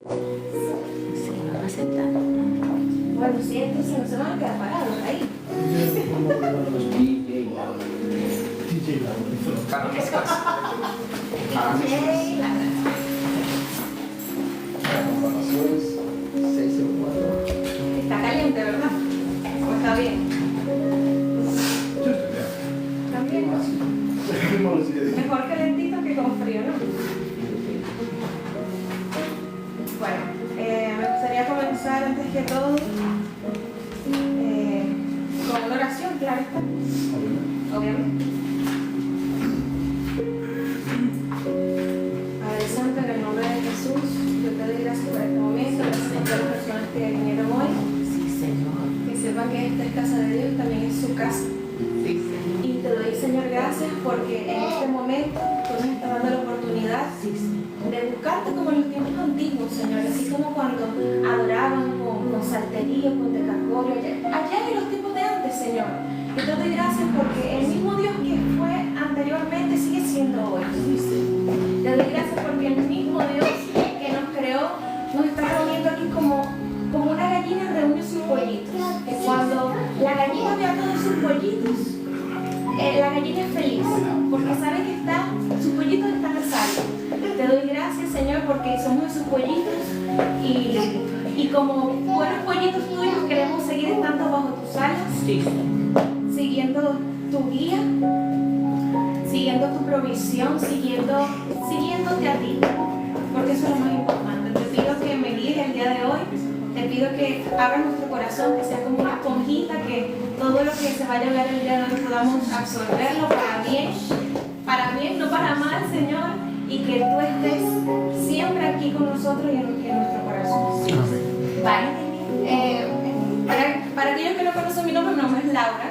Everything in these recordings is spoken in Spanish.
Sí, van a sentar. Bueno, sí, entonces no se van a quedar parados ahí. Está caliente, ¿verdad? ¿O está bien? También. Mejor calentito que con frío, ¿no? Bueno, me gustaría comenzar antes que todo con una oración, claro está. Obviamente. Padre Santo, en el nombre de Jesús, yo te doy gracias por este momento, gracias por todas las personas que vinieron hoy. Sí, Señor. Que sepan que esta es casa de Dios, también es su casa. Sí, Señor. Y te doy, Señor, gracias porque en este momento tú nos estás dando la oportunidad Sí, Señor. de buscarte como en los tiempos antiguos, Señor, así como cuando adoraban con salterio, con decacorio, allá en los tiempos de antes, Señor. Yo te doy gracias porque el mismo Dios que fue anteriormente sigue siendo hoy. Sí, Señor. Te doy gracias porque el mismo Dios que nos creó nos está reuniendo aquí como una gallina reúne sus pollitos. Que cuando la gallina ve a todos sus pollitos, la gallina es feliz porque sabe que sus pollitos están a salvo. Te doy gracias, Señor, porque somos esos pollitos y como buenos pollitos tuyos queremos seguir estando bajo tus alas, Sí, Señor. siguiendo tu guía, siguiendo tu provisión, siguiéndote a ti, porque eso es lo más importante. Te pido que me guíes el día de hoy, te pido que abras nuestro corazón, que sea como una esponjita, que todo lo que se vaya a hablar el día de hoy podamos absorberlo para bien, no para mal, Señor, y que tú estés siempre aquí con nosotros y en nuestro corazón. Sí, Señor. Vale. Para aquellos que no conocen mi nombre es Laura.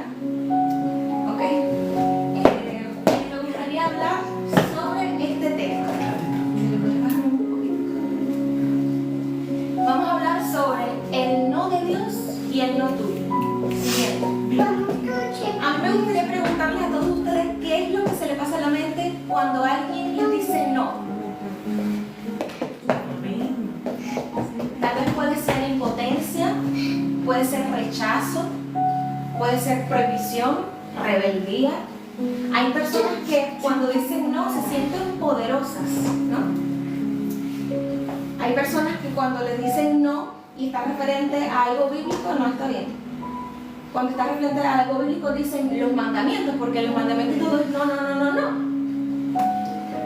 ¿Ok? Me gustaría hablar sobre este tema. Vamos a hablar sobre el no de Dios y el no tuyo. Siguiente. A mí me gustaría preguntarles a todos ustedes qué es lo que se le pasa a la mente cuando alguien les dice no. Tal vez puede ser impotencia, puede ser rechazo, puede ser prohibición, rebeldía. Hay personas que cuando dicen no se sienten poderosas, ¿no? Hay personas que cuando les dicen no y está referente a algo bíblico, no está bien. Cuando está referente a algo bíblico dicen los mandamientos, porque los mandamientos todo es no, no, no, no, no.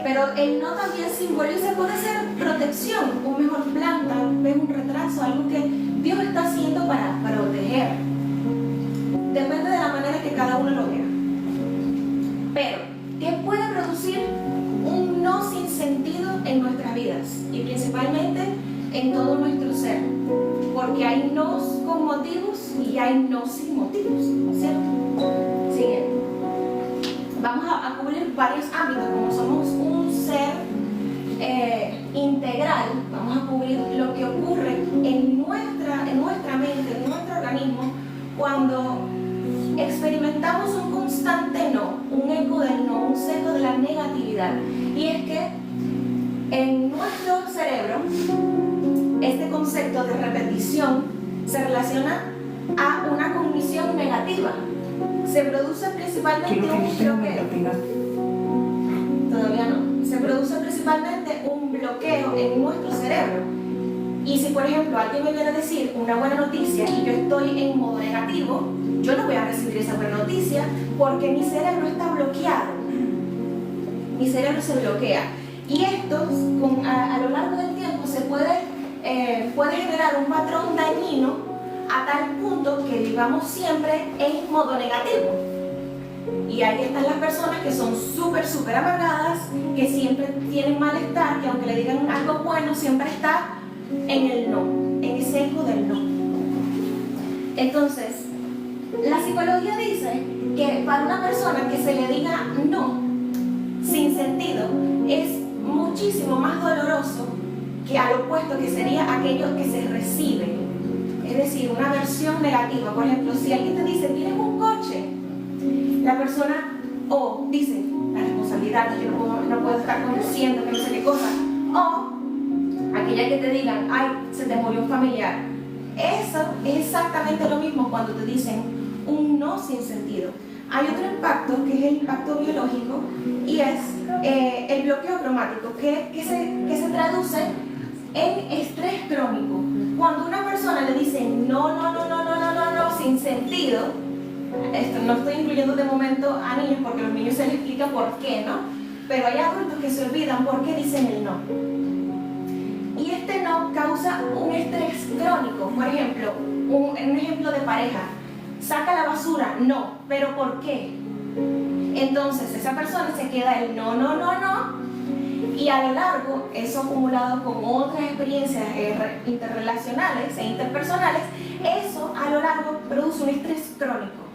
Pero el no también simboliza, puede ser protección, un mejor plan, tal vez un retraso, algo que Dios está haciendo para proteger. Depende de la manera que cada uno lo vea. Pero, ¿qué puede producir un no sin sentido en nuestras vidas? Y principalmente en todo nuestro ser. Porque hay nos con motivos y hay no sin motivos, ¿cierto? Siguiente. Vamos a cubrir varios ámbitos, como somos un ser integral, vamos a cubrir lo que ocurre en nuestra mente, en nuestro organismo, cuando experimentamos un constante no, un eco del no, un sesgo de la negatividad. Y es que en nuestro cerebro, este concepto de repetición se relaciona a una cognición negativa. Se produce principalmente un bloqueo. Todavía no. Se produce principalmente un bloqueo en nuestro cerebro. Y si, por ejemplo, alguien me viene a decir una buena noticia y yo estoy en modo negativo, yo no voy a recibir esa buena noticia porque mi cerebro está bloqueado. Mi cerebro se bloquea. Y esto, a lo largo del tiempo, se puede generar un patrón dañino a tal punto que vivamos siempre en modo negativo. Y ahí están las personas que son súper amargadas, que siempre tienen malestar, que aunque le digan algo bueno, siempre está en el no, en ese eco del no. Entonces, la psicología dice que para una persona que se le diga no, sin sentido, es muchísimo más doloroso que al opuesto, que sería aquello que se recibe. Es decir, una versión negativa. Por ejemplo, si alguien te dice, tienes un coche, la persona dice, la responsabilidad, yo no puedo estar conduciendo, que no sé qué cosa. O aquella que te digan, ay, se te murió un familiar. Eso es exactamente lo mismo cuando te dicen un no sin sentido. Hay otro impacto que es el impacto biológico y es el bloqueo cromático, que se traduce en estrés crónico. Cuando una persona le dice no, sin sentido, esto no estoy incluyendo de momento a niños porque a los niños se les explica por qué, ¿no? Pero hay adultos que se olvidan por qué dicen el no. Y este no causa un estrés crónico. Por ejemplo, un ejemplo de pareja. Saca la basura, no, pero ¿por qué? Entonces esa persona se queda el no, y a lo largo, eso acumulado con otras experiencias interrelacionales e interpersonales, eso a lo largo produce un estrés crónico.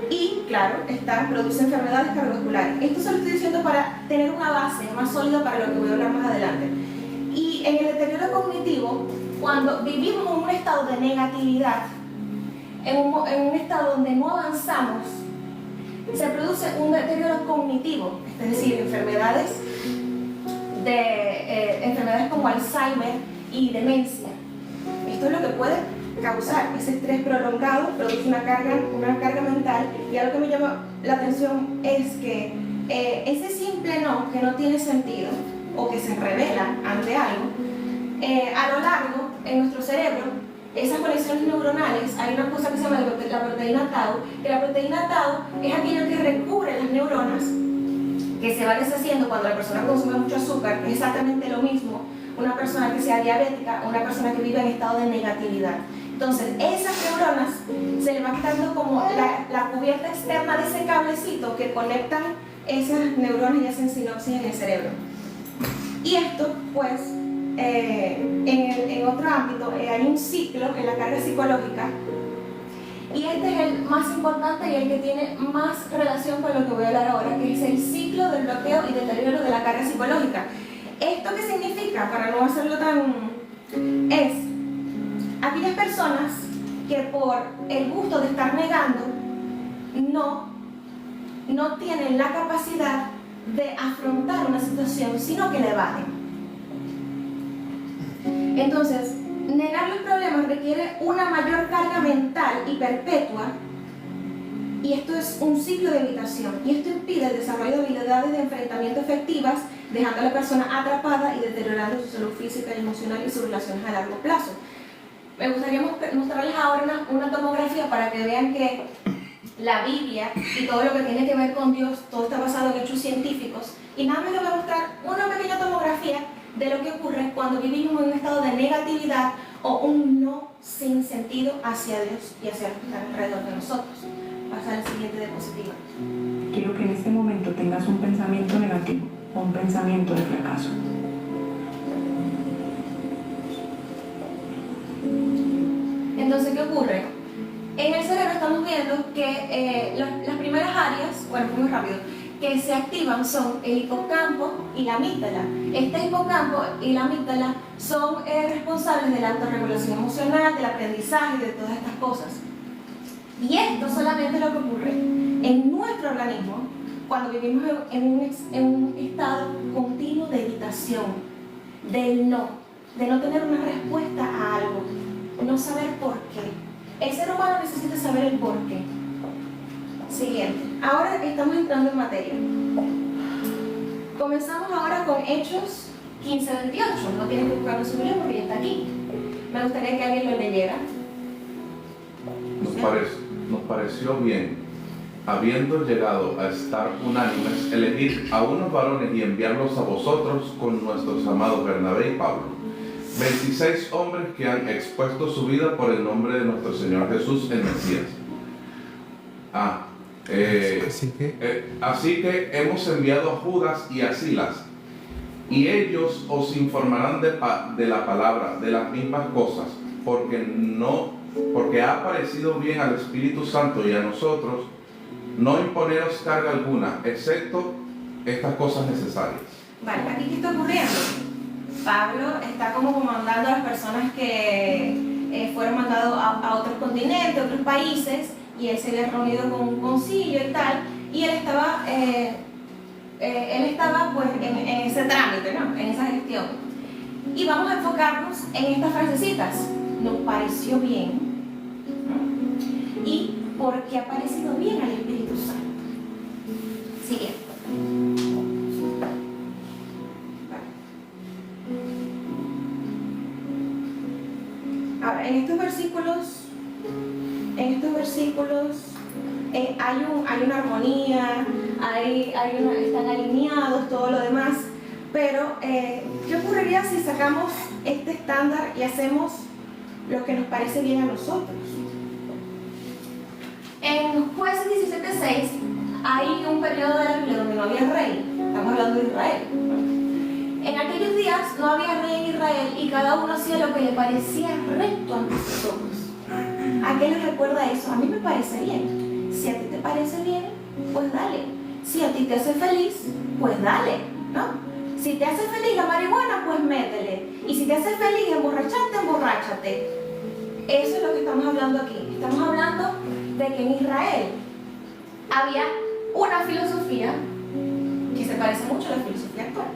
Y claro, produce enfermedades cardiovasculares. Esto se lo estoy diciendo para tener una base más sólida para lo que voy a hablar más adelante. Y en el deterioro cognitivo, cuando vivimos en un estado de negatividad, en un estado donde no avanzamos, se produce un deterioro cognitivo, es decir, enfermedades como Alzheimer y demencia. Esto es lo que puede causar ese estrés prolongado, produce una carga mental, y algo que me llama la atención es que ese simple no, que no tiene sentido o que se revela ante algo, a lo largo en nuestro cerebro, esas conexiones neuronales, hay una cosa que se llama la proteína tau, que la proteína tau es aquello que recubre las neuronas, que se va deshaciendo cuando la persona consume mucho azúcar, que es exactamente lo mismo una persona que sea diabética o una persona que vive en estado de negatividad. Entonces, esas neuronas se le va quitando como la cubierta externa de ese cablecito que conectan esas neuronas y hacen sinapsis en el cerebro. Y esto, pues, en otro ámbito, hay un ciclo en la carga psicológica, y este es el más importante y el que tiene más relación con lo que voy a hablar ahora, que es el ciclo del bloqueo y deterioro de la carga psicológica. ¿Esto qué significa? Para no hacerlo es aquellas personas que por el gusto de estar negando no tienen la capacidad de afrontar una situación, sino que la evaden. Entonces, negar los problemas requiere una mayor carga mental y perpetua, y esto es un ciclo de evitación, y esto impide el desarrollo de habilidades de enfrentamiento efectivas, dejando a la persona atrapada y deteriorando su salud física y emocional y sus relaciones a largo plazo. Me gustaría mostrarles ahora una tomografía para que vean que la Biblia y todo lo que tiene que ver con Dios, todo está basado en hechos científicos, y nada más les voy a mostrar una pequeña tomografía de lo que ocurre cuando vivimos en un estado de negatividad o un no sin sentido hacia Dios y hacia los que están alrededor de nosotros. Pasa al siguiente diapositiva. Quiero que en este momento tengas un pensamiento negativo o un pensamiento de fracaso. Entonces, ¿qué ocurre? En el cerebro estamos viendo que las primeras áreas, bueno, muy rápido, que se activan son el hipocampo y la amígdala. Este hipocampo y la amígdala son responsables de la autorregulación emocional, del aprendizaje, de todas estas cosas. Y esto solamente es lo que ocurre en nuestro organismo cuando vivimos en un estado continuo de evitación, del no, de no tener una respuesta a algo, no saber por qué. El ser humano necesita saber el por qué. Siguiente. Ahora estamos entrando en materia. Comenzamos ahora con Hechos 15-28. No tienen que buscarlo en su Biblia porque ya está aquí. Me gustaría que alguien lo leyera. Nos pareció bien, habiendo llegado a estar unánimes, elegir a unos varones y enviarlos a vosotros con nuestros amados Bernabé y Pablo, 26 hombres que han expuesto su vida por el nombre de nuestro Señor Jesús, el Mesías. Así que hemos enviado a Judas y a Silas, y ellos os informarán de la palabra, de las mismas cosas, porque ha parecido bien al Espíritu Santo y a nosotros no imponeros carga alguna, excepto estas cosas necesarias. Vale, aquí ¿qué está ocurriendo? Pablo está como comandando a las personas que fueron mandados a otros continentes, a otros países, y él se había reunido con un concilio y tal, y él estaba pues en ese trámite, ¿no? En esa gestión. Y vamos a enfocarnos en estas frasecitas. Nos pareció bien. Y por qué ha parecido bien al Espíritu Santo. Sigue. Ahora, en estos versículos hay una armonía, están alineados, todo lo demás, pero ¿qué ocurriría si sacamos este estándar y hacemos lo que nos parece bien a nosotros? En Jueces 17:6 hay un periodo de la Biblia donde no había rey, estamos hablando de Israel. En aquellos días no había rey en Israel y cada uno hacía lo que le parecía recto ante sus ojos. ¿A qué les recuerda eso? A mí me parece bien. Si a ti te parece bien, pues dale. Si a ti te hace feliz, pues dale, ¿no? Si te hace feliz la marihuana, pues métele. Y si te hace feliz emborracharte, emborráchate. Eso es lo que estamos hablando aquí. Estamos hablando de que en Israel había una filosofía que se parece mucho a la filosofía actual.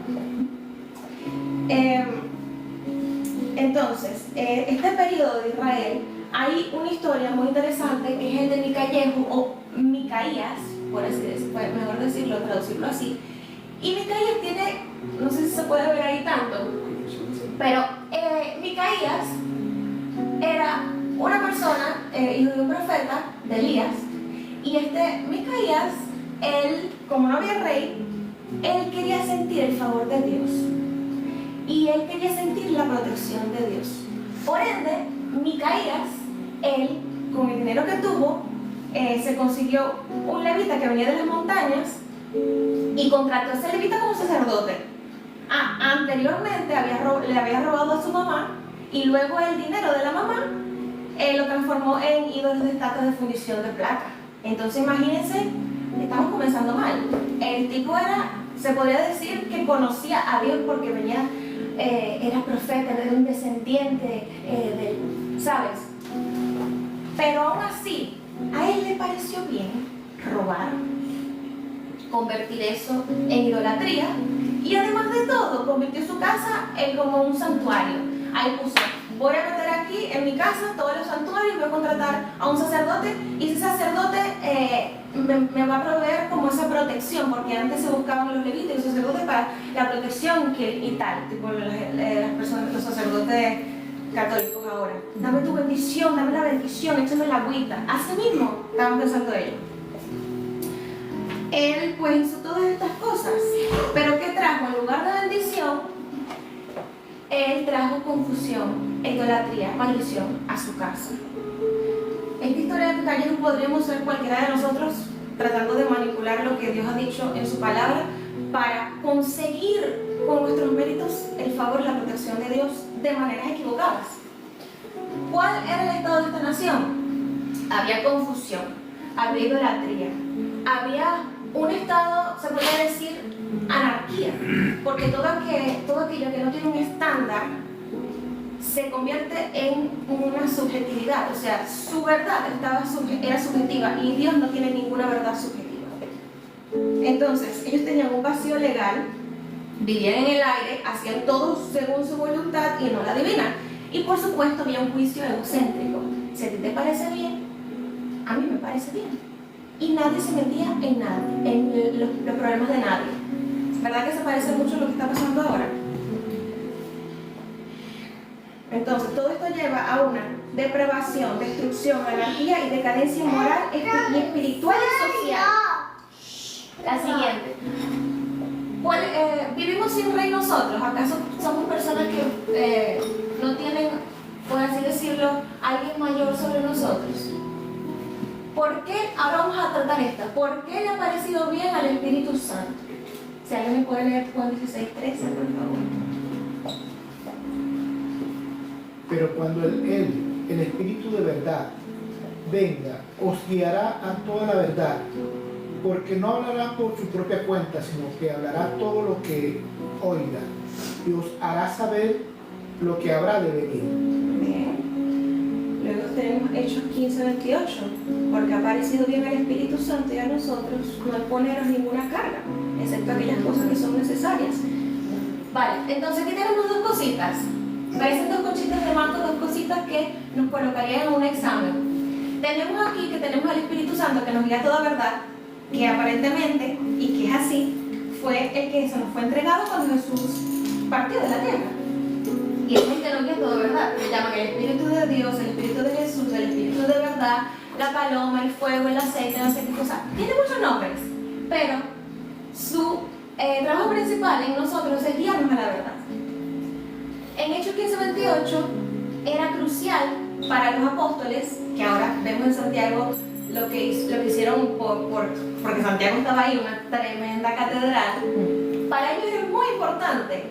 Entonces, este periodo de Israel, hay una historia muy interesante que es el de Micaías o Micaías, por así decirlo, mejor decirlo, traducirlo así. Y Micaías tiene, no sé si se puede ver ahí tanto, pero Micaías era una persona, hijo de un profeta, de Elías, y Micaías, él, como no había rey, él quería sentir el favor de Dios. Y él quería sentir la protección de Dios. Por ende, Micaías, él, con el dinero que tuvo, se consiguió un levita que venía de las montañas y contrató a ese levita como sacerdote. Anteriormente le había robado a su mamá y luego el dinero de la mamá lo transformó en ídolos de estatuas de fundición de plata. Entonces imagínense, estamos comenzando mal. El tipo se podría decir que conocía a Dios porque era profeta, era un descendiente ¿sabes? Pero aún así, a él le pareció bien robar, convertir eso en idolatría y además de todo, convirtió su casa en como un santuario. Ahí puso, voy a meter aquí en mi casa todos los santuarios, voy a contratar a un sacerdote y ese sacerdote me va a proveer como esa protección, porque antes se buscaban los levitas y los sacerdotes para la protección y tal, tipo las personas, los sacerdotes católicos ahora. Dame tu bendición, dame la bendición, échame la agüita. Así mismo estaban pensando ellos. Él pues hizo todas estas cosas, pero ¿qué trajo? En lugar de bendición, él trajo confusión, idolatría, maldición a su casa. Esta historia de Micaías podríamos ser cualquiera de nosotros tratando de manipular lo que Dios ha dicho en su palabra para conseguir con nuestros méritos el favor y la protección de Dios de maneras equivocadas. ¿Cuál era el estado de esta nación? Había confusión, había idolatría, había un estado, se podría decir, anarquía, porque todo aquello que no tiene un estándar se convierte en una subjetividad, o sea, su verdad era subjetiva y Dios no tiene ninguna verdad subjetiva. Entonces, ellos tenían un vacío legal, vivían en el aire, hacían todo según su voluntad y no la divina. Y por supuesto había un juicio egocéntrico. Si a ti te parece bien, a mí me parece bien. Y nadie se metía en nadie, en los problemas de nadie. ¿Verdad que se parece mucho a lo que está pasando ahora? Entonces, todo esto lleva a una depravación, destrucción, anarquía y decadencia moral y espiritual y social. La siguiente. ¿Vivimos sin rey nosotros? ¿Acaso somos personas que no tienen, por así decirlo, alguien mayor sobre nosotros? ¿Por qué? Ahora vamos a tratar esta. ¿Por qué le ha parecido bien al Espíritu Santo? Si alguien me puede leer Juan 16:13, por favor. Pero cuando el Espíritu de verdad, venga, os guiará a toda la verdad, porque no hablará por su propia cuenta, sino que hablará todo lo que oiga, y os hará saber lo que habrá de venir. Bien. Luego tenemos Hechos 15:28, porque ha parecido bien al Espíritu Santo y a nosotros no poneros ninguna carga, excepto aquellas cosas que son necesarias. Vale, entonces aquí tenemos dos cositas. Parecen dos conchitas de manto, dos cositas que nos colocarían en un examen. Tenemos aquí que tenemos al Espíritu Santo que nos guía a toda verdad, que aparentemente, y que es así, fue el que se nos fue entregado cuando Jesús partió de la tierra. Y es el que nos guía a toda verdad. Le llaman el Espíritu de Dios, el Espíritu de Jesús, el Espíritu de verdad, la paloma, el fuego, el aceite, no sé qué cosa. Tiene muchos nombres, pero su trabajo principal en nosotros es guiarnos a la verdad. En Hechos 15:28 era crucial para los apóstoles, que ahora vemos en Santiago lo que hicieron porque Santiago estaba ahí, una tremenda catedral. Para ellos era muy importante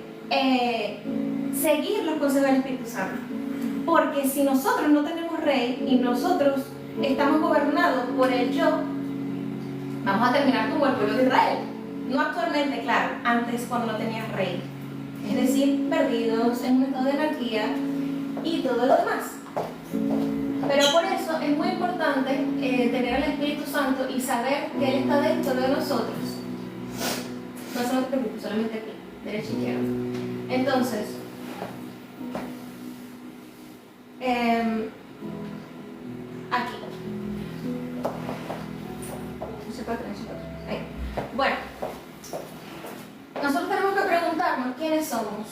seguir los consejos del Espíritu Santo, porque si nosotros no tenemos rey y nosotros estamos gobernados por el yo, vamos a terminar como el pueblo de Israel. No actualmente, claro, antes cuando no tenías rey. Es decir, perdidos en un estado de anarquía y todo lo demás. Pero por eso es muy importante tener al Espíritu Santo y saber que Él está dentro de nosotros. No solo te preocupes, solamente aquí, derecha e izquierda. Entonces, aquí. Ahí. Bueno, nosotros tenemos que preguntarnos quiénes somos,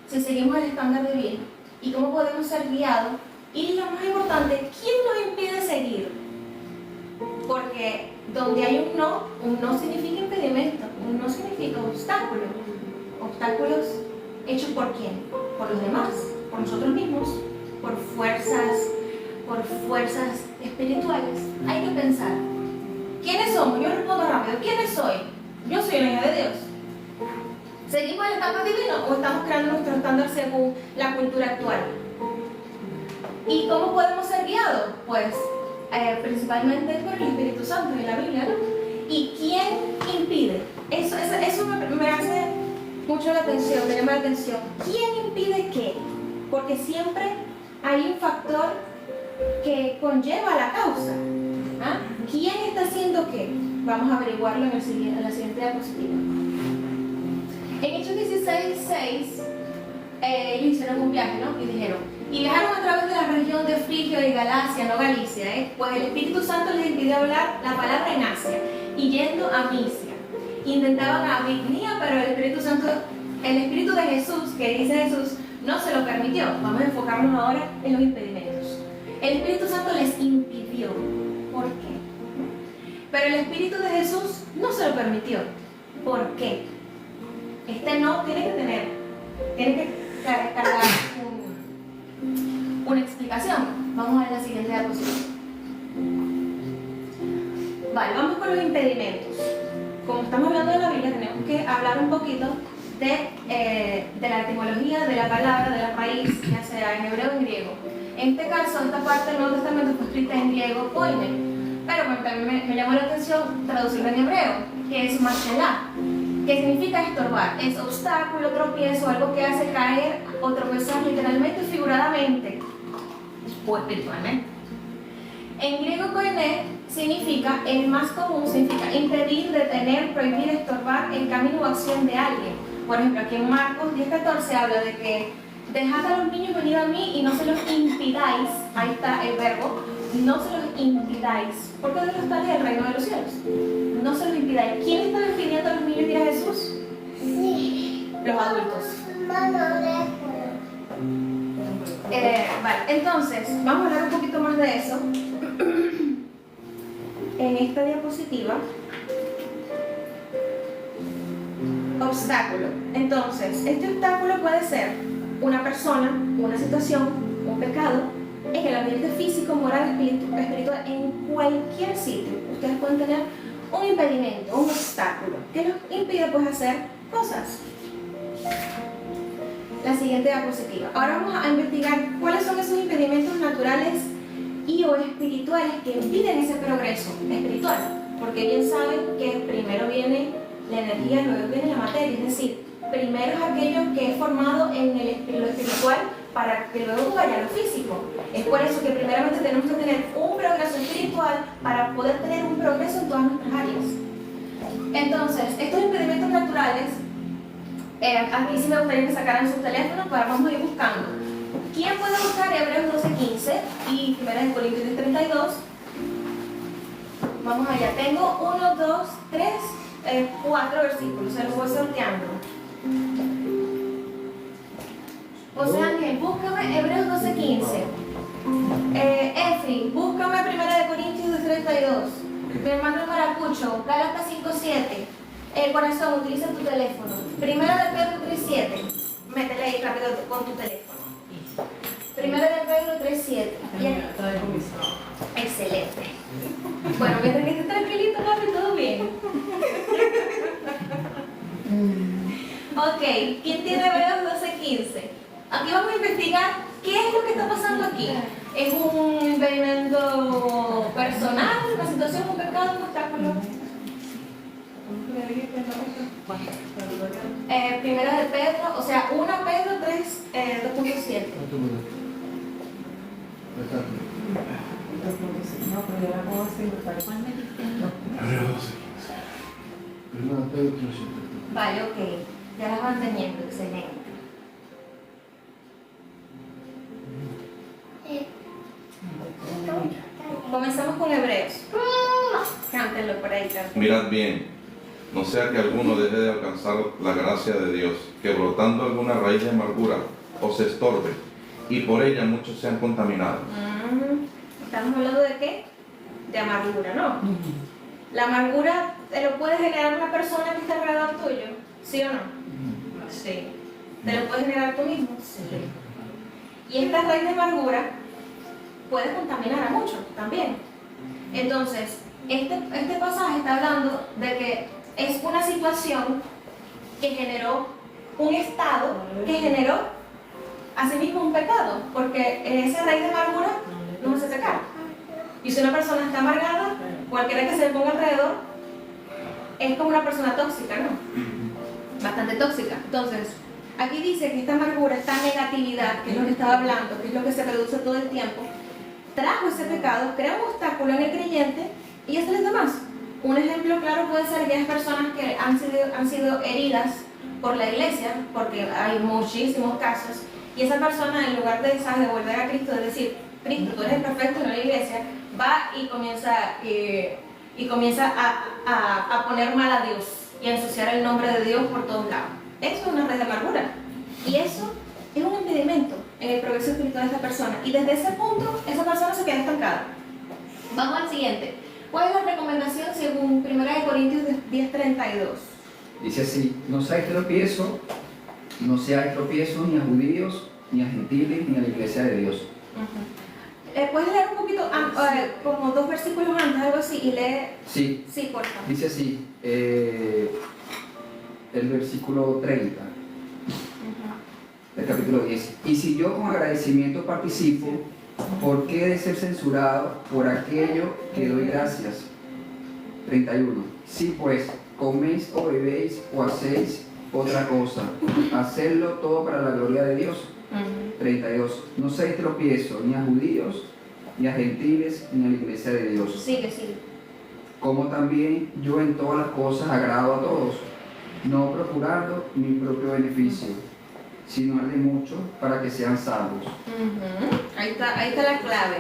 si seguimos el estándar de vida y cómo podemos ser guiados. Y lo más importante, ¿quién nos impide seguir? Porque donde hay un no significa impedimento, un no significa obstáculo. Obstáculos hechos por quién? Por los demás, por nosotros mismos, por fuerzas espirituales. Hay que pensar, ¿quiénes somos? Yo respondo rápido, ¿quiénes soy? Yo soy la hija de Dios. ¿Seguimos el estándar divino o estamos creando nuestro estándar según la cultura actual? ¿Y cómo podemos ser guiados? Pues principalmente por el Espíritu Santo en la Biblia, ¿no? ¿Y quién impide? Eso me hace mucho la atención, me llama la atención. ¿Quién impide qué? Porque siempre hay un factor que conlleva la causa. ¿Ah? ¿Quién está haciendo qué? Vamos a averiguarlo en la siguiente diapositiva. En Hechos 16:6, ellos hicieron un viaje, ¿no? Y viajaron a través de la región de Frigia y Galacia, no Galicia, pues el Espíritu Santo les impidió hablar la palabra en Asia, y yendo a Misia. Intentaban a Bitinia, pero el Espíritu de Jesús, que dice Jesús, no se lo permitió. Vamos a enfocarnos ahora en los impedimentos. El Espíritu Santo les impidió. ¿Por qué? Pero el Espíritu de Jesús no se lo permitió. ¿Por qué? Este no tiene que cargar una explicación. Vamos a ver la siguiente diapositiva. Vale, vamos con los impedimentos. Como estamos hablando de la Biblia, tenemos que hablar un poquito de la etimología de la palabra, de la raíz, ya sea en hebreo o en griego. En este caso, esta parte del Nuevo Testamento fue escrita en griego koine, pero también me llamó la atención traducirlo en hebreo, que es mashelá, que significa estorbar, es obstáculo, tropiezo, algo que hace caer o tropezar literalmente o figuradamente, o espiritualmente. En griego koine significa, el más común, significa impedir, detener, prohibir, estorbar el camino o acción de alguien. Por ejemplo, aquí en Marcos 10:14 habla de que dejad a los niños venir a mí y no se los impidáis, ahí está el verbo, no se los impidáis, porque de los tales el reino de los cielos. No se los impidáis. ¿Quién está impidiendo a los niños ir a Jesús? Sí. Los adultos. Vale, entonces, vamos a hablar un poquito más de eso. En esta diapositiva, obstáculo. Entonces, este obstáculo puede ser una persona, una situación, un pecado, en el ambiente físico, moral, espiritual, en cualquier sitio. Ustedes pueden tener un impedimento, un obstáculo, que los impide pues hacer cosas. La siguiente diapositiva. Ahora vamos a investigar cuáles son esos impedimentos naturales y o espirituales que impiden ese progreso espiritual, porque bien saben que primero viene la energía, luego viene la materia, es decir, primero es aquello que es formado en lo espiritual para que luego vaya a lo físico. Es por eso que primeramente tenemos que tener un progreso espiritual para poder tener un progreso en todas nuestras áreas. Entonces, estos impedimentos naturales Aquí sí me gustaría que sacaran sus teléfonos para vamos a ir buscando. ¿Quién puede buscar Hebreos 12:15 y 1 Corintios 32? Vamos allá. Tengo 1, 2, 3, 4 versículos. Se los voy sorteando. José Ángel, búscame Hebreos 12:15. Efri, búscame 1 Corintios 32. Mi hermano Maracucho, Gálatas 5:7. El corazón, utiliza tu teléfono. 1 de Pedro 3:7. Métele ahí rápido con tu teléfono. 1 de Pedro 3:7. Excelente. Bueno, mientras que estés tranquilito, papi, todo bien. Ok, ¿quién tiene Hebreos 12:15? Aquí vamos a investigar qué es lo que está pasando aquí. ¿Es un impedimento personal, una situación, un pecado, un obstáculo? Primera de Pedro, o sea, 1 Pedro 3, 2.7. No, pero yo la puedo hacer, ¿Cuál me diste? Vale, ok. Ya las van teniendo, excelente. Comenzamos con Hebreos. Cántenlo por ahí, cántenlo. Mirad bien, no sea que alguno deje de alcanzar la gracia de Dios, que brotando alguna raíz de amargura os estorbe, y por ella muchos sean contaminados. ¿Estamos hablando de qué? De amargura, ¿no? La amargura te lo puede generar una persona que está alrededor tuyo, ¿sí o no? Sí. ¿Te lo puedes generar tú mismo? Sí. Y esta raíz de amargura puede contaminar a muchos también. Entonces, este pasaje está hablando de que es una situación que generó un estado, que generó asimismo un pecado, porque esa raíz de amargura nos hace pecar. Y si una persona está amargada, cualquiera que se le ponga alrededor es como una persona tóxica, ¿no? Bastante tóxica. Entonces, aquí dice que esta amargura, esta negatividad, que es lo que estaba hablando, que es lo que se reduce todo el tiempo, trajo ese pecado, crea un obstáculo en el creyente y hace los demás. Un ejemplo claro puede ser aquellas personas que han sido heridas por la iglesia, porque hay muchísimos casos, y esa persona, en lugar de volver a Cristo, de decir, Cristo, tú eres perfecto en la iglesia, va y comienza a poner mal a Dios y a ensuciar el nombre de Dios por todos lados. Eso es una red de amargura. Y eso es un impedimento en el progreso espiritual de esta persona. Y desde ese punto, esa persona se queda estancada. Vamos al siguiente. ¿Cuál es la recomendación según 1 Corintios 10:32? Dice así: no seáis tropiezo ni a judíos, ni a gentiles, ni a la iglesia de Dios. ¿Puedes leer un poquito, como 2 versículos antes, algo así, y lee? Sí, Sí, por favor. dice así, el versículo 30 del capítulo 10. Y si yo con agradecimiento participo, ¿por qué he de ser censurado por aquello que doy gracias? 31. Si pues coméis o bebéis o hacéis otra cosa, hacedlo todo para la gloria de Dios. 32. No seáis tropiezo ni a judíos, ni a gentiles, ni a la iglesia de Dios. Sigue. Como también yo en todas las cosas agrado a todos, no procurando mi propio beneficio, sino al de muchos para que sean salvos. Ahí está la clave.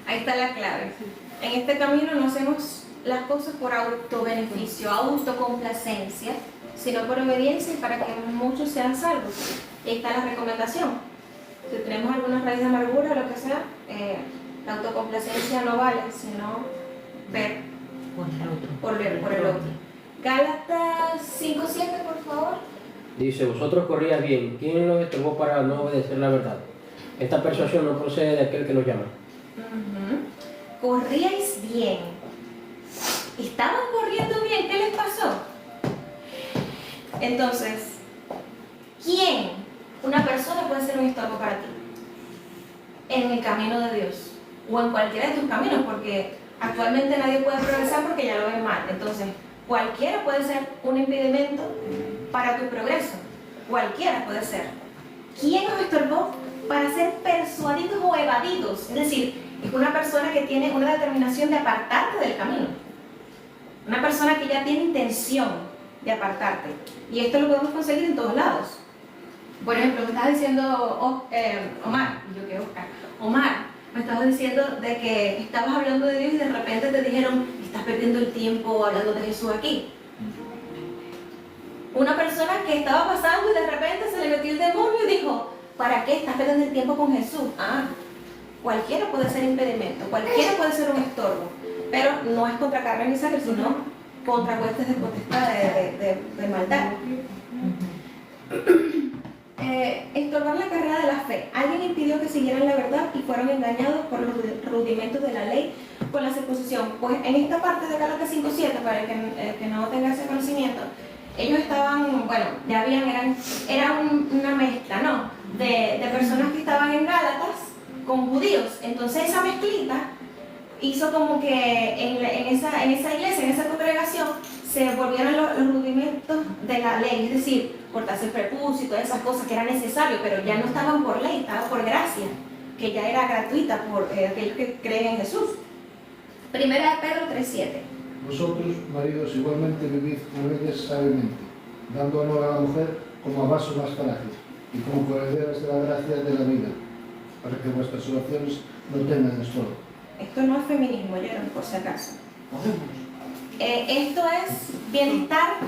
Ahí está la clave. En este camino no hacemos las cosas por autobeneficio, autocomplacencia, sino por obediencia y para que muchos sean salvos. Y ahí está la recomendación. Si tenemos alguna raíz de amargura o lo que sea, la autocomplacencia no vale, sino ver por el otro. Gálatas 5:7, por favor. Dice, vosotros corríais bien, ¿quién los estorbó para no obedecer la verdad? Esta persuasión no procede de aquel que nos llama. Corríais bien. ¿Estaban corriendo bien? ¿Qué les pasó? Entonces, ¿quién? Una persona puede ser un estorbo para ti en el camino de Dios o en cualquiera de tus caminos, porque actualmente nadie puede progresar porque ya lo ven mal. Entonces, cualquiera puede ser un impedimento para tu progreso. Cualquiera puede ser. ¿Quién nos estorbó para ser persuadidos o evadidos? Es decir, es una persona que tiene una determinación de apartarte del camino. Una persona que ya tiene intención de apartarte. Y esto lo podemos conseguir en todos lados. Por ejemplo, me estabas diciendo, Omar, yo que Oscar, Omar, me estabas diciendo de que estabas hablando de Dios y de repente te dijeron, estás perdiendo el tiempo hablando de Jesús aquí. Una persona que estaba pasando y de repente se le metió el demonio y dijo, ¿para qué estás perdiendo el tiempo con Jesús? Ah, cualquiera puede ser impedimento, cualquiera puede ser un estorbo, pero no es contra carne ni sangre, sino contra huestes de potestad, de maldad. Estorbar la carrera de la fe. Alguien impidió que siguieran la verdad y fueron engañados por los rudimentos de la ley con la circuncisión. Pues en esta parte de Gálatas 5:7, para el que no tenga ese conocimiento, ellos estaban, bueno, ya habían, era una mezcla, ¿no? De personas que estaban en Gálatas con judíos. Entonces esa mezclita hizo como que en esa iglesia, en esa congregación, se volvieron los rudimentos de la ley, es decir, cortarse el prepucio y todas esas cosas que era necesario, pero ya no estaban por ley, estaban por gracia, que ya era gratuita por aquellos que creen en Jesús. Primera de Pedro 3:7. Vosotros, maridos, igualmente vivid con ellas sabiamente, dando honor a la mujer como a vaso más frágil y como coherederas de la gracia de la vida, para que vuestras oraciones no tengan estorbo. Esto no es feminismo, yo por si acaso. Esto es bienestar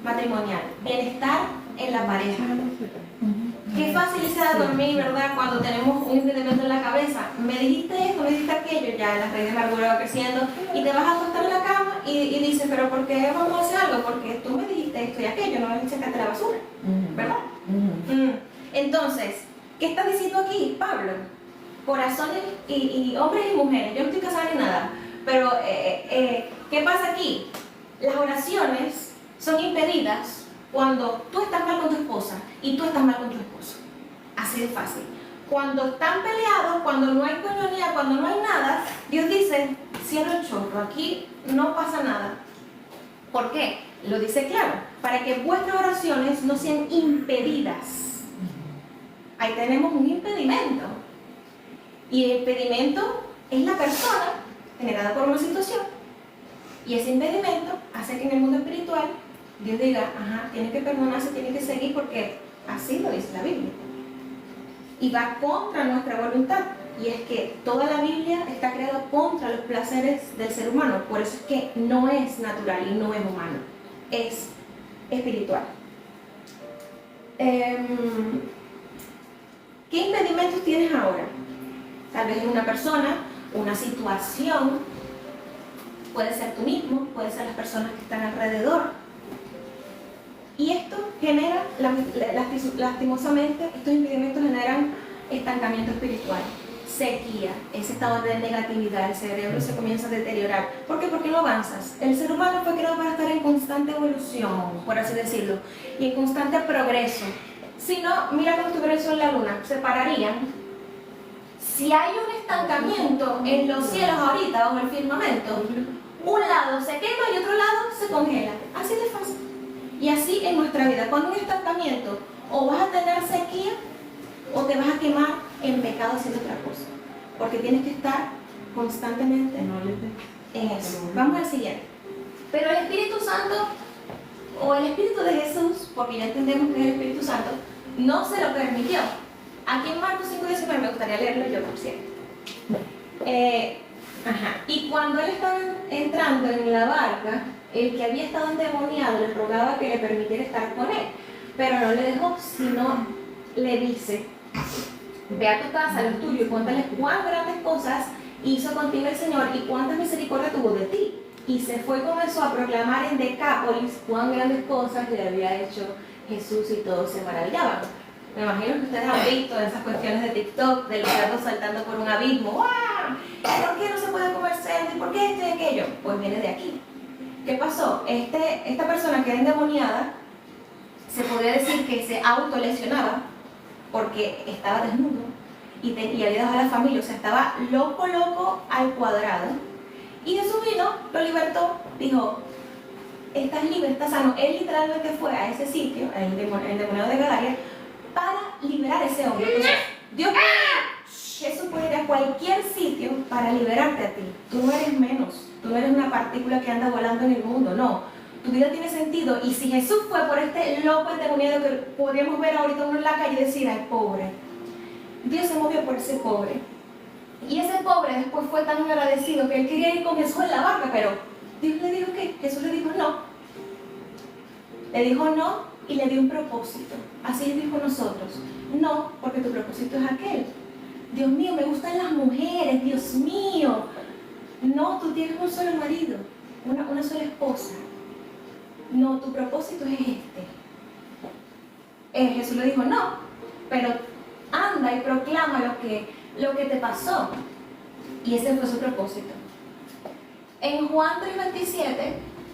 matrimonial, bienestar en la pareja. Qué fácil es a dormir, ¿verdad? Cuando tenemos un impedimento en la cabeza. Me dijiste esto, me dijiste aquello, ya la raíz de amargura va creciendo y te vas a acostar en la cama y dices, pero ¿por qué vamos a hacer algo? Porque tú me dijiste esto y aquello, no me echaste la basura, ¿verdad? Entonces, ¿qué está diciendo aquí Pablo? Corazones y hombres y mujeres, yo no estoy casada ni nada, pero ¿qué pasa aquí? Las oraciones son impedidas cuando tú estás mal con tu esposa y tú estás mal con tu esposo. Así de fácil. Cuando están peleados, cuando no hay coñonía, cuando no hay nada, Dios dice, cierra el chorro, aquí no pasa nada. ¿Por qué? Lo dice claro, para que vuestras oraciones no sean impedidas. Ahí tenemos un impedimento. Y el impedimento es la persona generada por una situación. Y ese impedimento hace que en el mundo espiritual Dios diga, ajá, tiene que perdonarse, tiene que seguir porque así lo dice la Biblia. Y va contra nuestra voluntad. Y es que toda la Biblia está creada contra los placeres del ser humano. Por eso es que no es natural y no es humano. Es espiritual. ¿Qué impedimentos tienes ahora? Tal vez una persona, una situación, puede ser tú mismo, puede ser las personas que están alrededor. Y esto genera, lastimosamente, estos impedimentos generan estancamiento espiritual, sequía, ese estado de negatividad, el cerebro se comienza a deteriorar. ¿Por qué? Porque no avanzas. El ser humano fue creado para estar en constante evolución, por así decirlo, y en constante progreso. Si no, mira cómo estuviera el sol y la luna, se pararían. Si hay un estancamiento en los cielos ahorita, bajo el firmamento, un lado se quema y otro lado se congela. Así de fácil. Y así en nuestra vida, cuando un estancamiento, o vas a tener sequía, o te vas a quemar en pecado haciendo otra cosa. Porque tienes que estar constantemente en eso. Vamos al siguiente. Pero el Espíritu Santo, o el Espíritu de Jesús, porque ya entendemos que es el Espíritu Santo, no se lo permitió. Aquí en Marcos 5:19, me gustaría leerlo yo, por cierto. Y cuando él estaba entrando en la barca, el que había estado endemoniado le rogaba que le permitiera estar con él, pero no le dejó, sino le dice, ve a tu casa, los tuyos, y cuéntales cuán grandes cosas hizo contigo el Señor y cuánta misericordia tuvo de ti. Y se fue y comenzó a proclamar en Decápolis cuán grandes cosas le había hecho Jesús y todos se maravillaban. Me imagino que ustedes han visto esas cuestiones de TikTok, de los cerdos saltando por un abismo. ¡Guau! ¿Por qué no se puede comer cerdo? ¿Y por qué esto y aquello? Pues viene de aquí. ¿Qué pasó? Esta persona que era endemoniada, se podría decir que se autolesionaba porque estaba desnudo y había dejado a la familia, o sea, estaba loco al cuadrado. Y Jesús vino, lo libertó, dijo, estás libre, estás sano. Él literalmente fue a ese sitio, el endemoniado de Gadaria, para liberar a ese hombre. Entonces, Jesús puede ir a cualquier sitio para liberarte a ti. Tú no eres menos, tú no eres una partícula que anda volando en el mundo, no. tu vida tiene sentido. Y si Jesús fue por este loco endemoniado que podríamos ver ahorita uno en la calle y decir, ay, pobre, Dios se movió por ese pobre. Y ese pobre después fue tan agradecido que él quería ir con Jesús en la barca, pero Dios le dijo que Jesús le dijo no. Le dijo no y le dio un propósito. Así dijo nosotros. No, porque tu propósito es aquel. Dios mío, me gustan las mujeres, Dios mío. No, tú tienes un solo marido, una sola esposa. No, tu propósito es este. Jesús le dijo no, pero anda y proclama lo que te pasó. Y ese fue su propósito. En Juan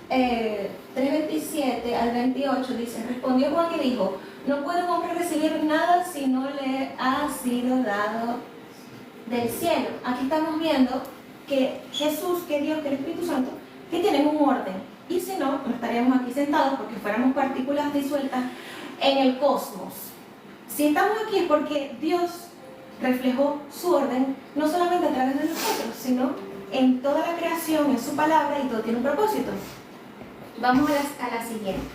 3:27 al 28 dice, respondió Juan y dijo, no puede un hombre recibir nada si no le ha sido dado del cielo. Aquí estamos viendo que Jesús, que Dios, que el Espíritu Santo, que tienen un orden. Y si no, no estaríamos aquí sentados porque fuéramos partículas disueltas en el cosmos. Si estamos aquí es porque Dios reflejó su orden, no solamente a través de nosotros, sino en toda la creación, en su palabra, y todo tiene un propósito. Vamos a la siguiente.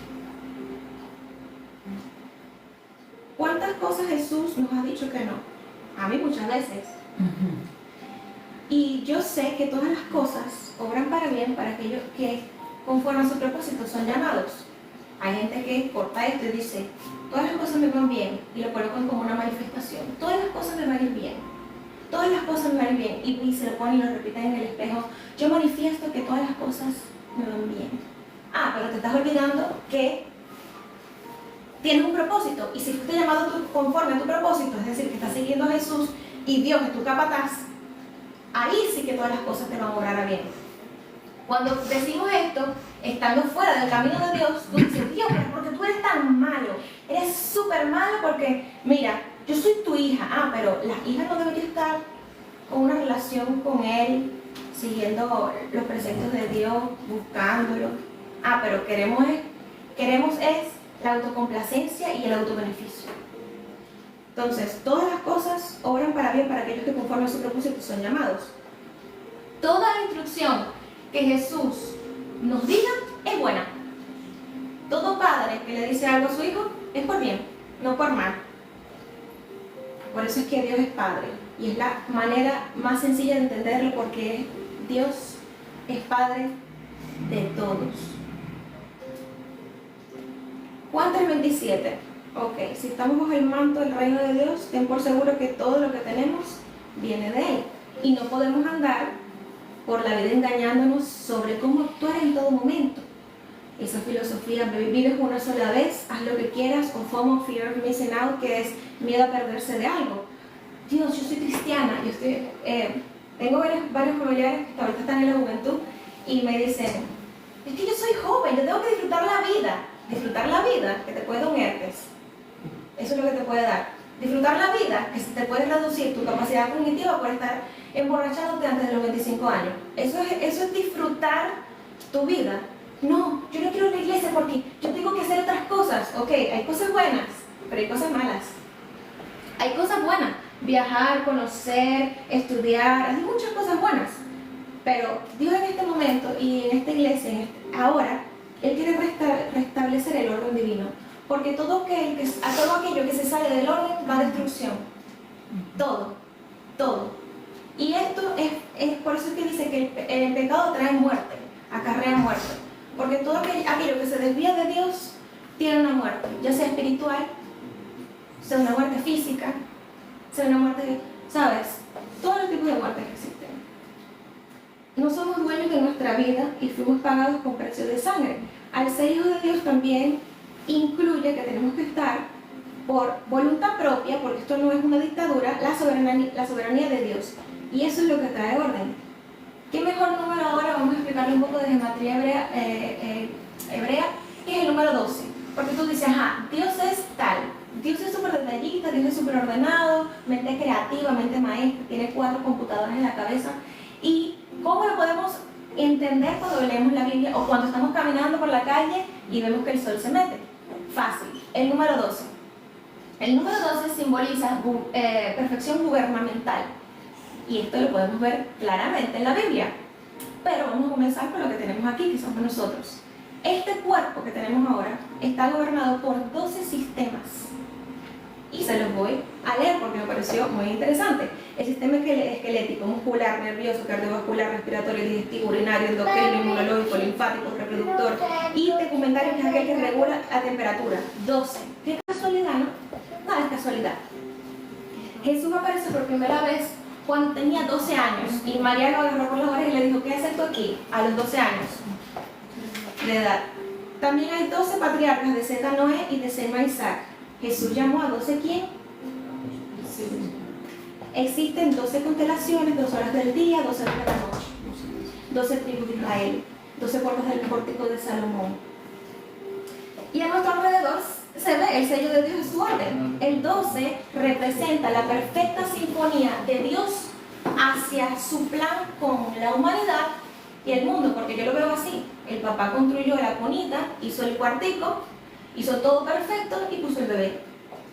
¿Cuántas cosas Jesús nos ha dicho que no? A mí muchas veces. Y yo sé que todas las cosas obran para bien para aquellos que conforme a su propósito son llamados. Hay gente que corta esto y dice, todas las cosas me van bien, y lo colocan como una manifestación. Todas las cosas me van a ir bien. Todas las cosas me van a ir bien. Y se lo ponen y lo repiten en el espejo. Yo manifiesto que todas las cosas me van bien. Ah, pero te estás olvidando que tienes un propósito. Y si fuiste llamado conforme a tu propósito, es decir, que estás siguiendo a Jesús y Dios es tu capataz, ahí sí que todas las cosas te van a obrar a bien. Cuando decimos esto, estando fuera del camino de Dios, tú dices, Dios, pero porque tú eres tan malo, eres súper malo porque, mira, yo soy tu hija, pero la hija no debería estar con una relación con Él, siguiendo los preceptos de Dios, buscándolo. Pero queremos es la autocomplacencia y el autobeneficio. Entonces, todas las cosas obran para bien para aquellos que conforme a su propósito son llamados. Toda la instrucción que Jesús nos diga es buena. Todo padre que le dice algo a su hijo es por bien, no por mal. Por eso es que Dios es Padre. Y es la manera más sencilla de entenderlo porque Dios es Padre de todos. Juan 3:27. Ok, si estamos bajo el manto del reino de Dios, ten por seguro que todo lo que tenemos viene de Él. Y no podemos andar por la vida engañándonos sobre cómo actuar en todo momento. Esa filosofía, vives una sola vez, haz lo que quieras, o FOMO, Fear of Missing Out, que es miedo a perderse de algo. Dios, yo soy cristiana, tengo varios familiares que ahorita están en la juventud y me dicen, es que yo soy joven, yo tengo que disfrutar la vida, que te puede dar un herpes. Eso es lo que te puede dar. Disfrutar la vida, que se te puede reducir tu capacidad cognitiva por estar emborrachándote antes de los 25 años. Eso es disfrutar tu vida. No, yo no quiero ir a la iglesia porque yo tengo que hacer otras cosas. Ok, hay cosas buenas, pero hay cosas malas. Hay cosas buenas, viajar, conocer, estudiar, hay muchas cosas buenas. Pero Dios en este momento y en esta iglesia, ahora, Él quiere restablecer el orden divino. Porque todo aquello que se sale del orden va a destrucción. Todo. Y esto es por eso que dice que el pecado trae muerte, acarrea muerte. Porque todo aquello que se desvía de Dios tiene una muerte, ya sea espiritual, sea una muerte física, sea una muerte, ¿sabes? Todos los tipos de muertes que existen. No somos dueños de nuestra vida y fuimos pagados con precio de sangre. Al ser hijos de Dios también incluye que tenemos que estar por voluntad propia, porque esto no es una dictadura, la soberanía de Dios. Y eso es lo que trae orden. ¿Qué mejor número ahora? Vamos a explicarle un poco de gematría hebrea, que es el número 12. Porque tú dices, Dios es tal. Dios es súper detallista, Dios es súper ordenado, mente creativa, mente maestra, tiene 4 computadoras en la cabeza. ¿Y cómo lo podemos entender cuando leemos la Biblia o cuando estamos caminando por la calle y vemos que el sol se mete? Fácil, el número 12. El número 12 simboliza perfección gubernamental. Y esto lo podemos ver claramente en la Biblia. Pero vamos a comenzar con lo que tenemos aquí, que somos nosotros. Este cuerpo que tenemos ahora está gobernado por 12 sistemas. Y se los voy a leer porque me pareció muy interesante. El sistema esquelético, muscular, nervioso, cardiovascular, respiratorio, digestivo, urinario, endocrino, inmunológico, linfático, reproductor y tegumentario, que es aquel que regula la temperatura. 12. ¿Qué casualidad, no? No es casualidad. Jesús aparece por primera vez cuando tenía 12 años y María lo agarró por las orejas y le dijo: ¿qué haces tú aquí? A los 12 años de edad. También hay 12 patriarcas de Seta, Noé y de Sema, Isaac. Jesús llamó a 12 ¿quién? Existen 12 constelaciones, 12 horas del día, 12 horas de la noche, 12 tribus de Israel, 12 puertas del pórtico de Salomón. Y a nuestro alrededor se ve el sello de Dios en su orden. El 12 representa la perfecta sinfonía de Dios hacia su plan con la humanidad y el mundo, porque yo lo veo así. El papá construyó la cunita, hizo el cuartico, hizo todo perfecto y puso el bebé.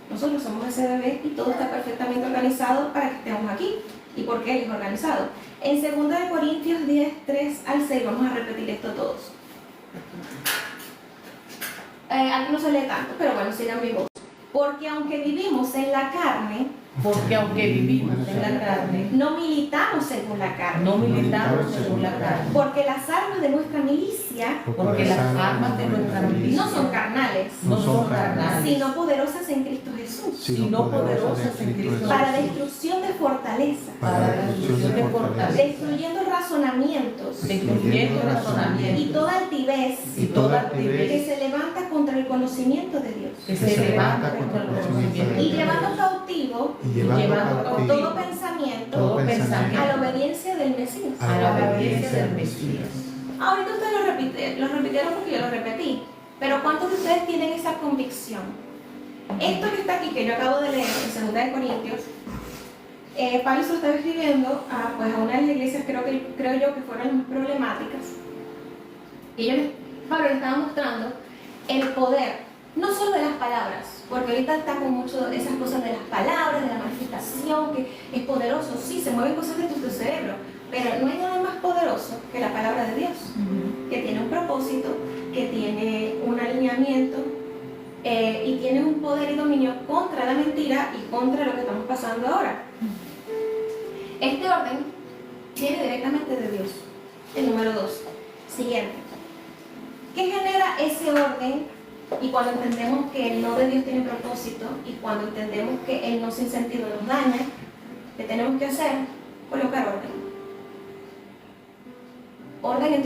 Nosotros somos ese bebé y todo está perfectamente organizado para que estemos aquí. ¿Y por qué Él es organizado? En 2 Corintios 10, 3 al 6, vamos a repetir esto todos. Aquí no se lee tanto, pero bueno, sigan mi voz. Porque aunque vivimos en la carne, Porque aunque vivimos en la carne, no militamos según la carne. no militamos según la carne. Porque las armas de nuestra milicia Porque las armas de nuestra milicia no son carnales, no son carnales, sino poderosas en Cristo Jesús, sino poderosas en Cristo para Jesús, destrucción de fortalezas, para la destrucción de fortalezas, destruyendo razonamientos destruyendo y razonamientos toda altivez y toda altivez que se levanta contra el conocimiento de Dios, que se levanta contra el conocimiento de y Dios, llevando cautivo llevando todo cautivo pensamiento todo a pensamiento la obediencia del Mesías. a la obediencia del Mesías. Ahorita ustedes lo repitieron porque yo lo repetí, pero ¿cuántos de ustedes tienen esa convicción? Esto que está aquí, que yo acabo de leer en 2 Corintios, Pablo se lo estaba escribiendo pues a una de las iglesias, creo yo que fueron las más problemáticas, y Pablo le estaba mostrando el poder, no solo de las palabras, porque ahorita está con mucho esas cosas de las palabras, de la manifestación, que es poderoso, sí, se mueven cosas de tu cerebro, pero no hay nada más poderoso que la palabra de Dios, que tiene un propósito, que tiene un alineamiento y tiene un poder y dominio contra la mentira y contra lo que estamos pasando ahora. Este orden viene directamente de Dios. El número 2, siguiente. ¿Qué genera ese orden? Y cuando entendemos que el no de Dios tiene propósito y cuando entendemos que el no sin sentido nos daña, ¿qué tenemos que hacer? Colocar orden. Orden en